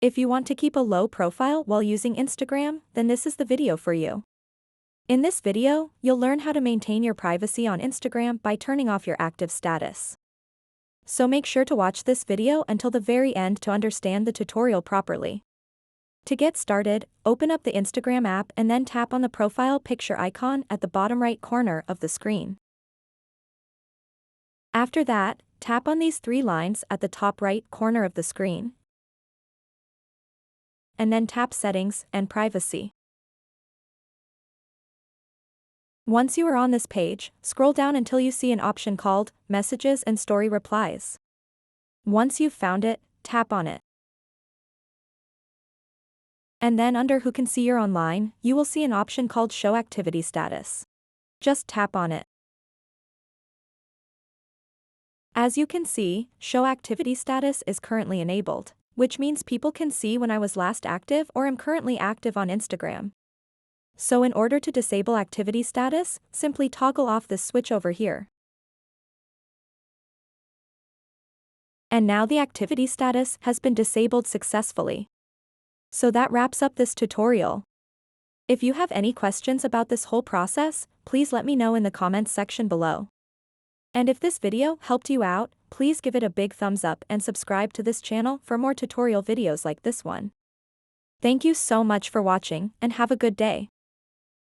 If you want to keep a low profile while using Instagram, then this is the video for you. In this video, you'll learn how to maintain your privacy on Instagram by turning off your active status. So make sure to watch this video until the very end to understand the tutorial properly. To get started, open up the Instagram app and then tap on the profile picture icon at the bottom right corner of the screen. After that, tap on these three lines at the top right corner of the screen. And then tap Settings and Privacy. Once you are on this page, scroll down until you see an option called Messages and Story Replies. Once you've found it, tap on it. And then under Who Can See You're Online, you will see an option called Show Activity Status. Just tap on it. As you can see, Show Activity Status is currently enabled, which means people can see when I was last active or am currently active on Instagram. So in order to disable activity status, simply toggle off this switch over here. And now the activity status has been disabled successfully. So that wraps up this tutorial. If you have any questions about this whole process, please let me know in the comments section below. And if this video helped you out, please give it a big thumbs up and subscribe to this channel for more tutorial videos like this one. Thank you so much for watching and have a good day.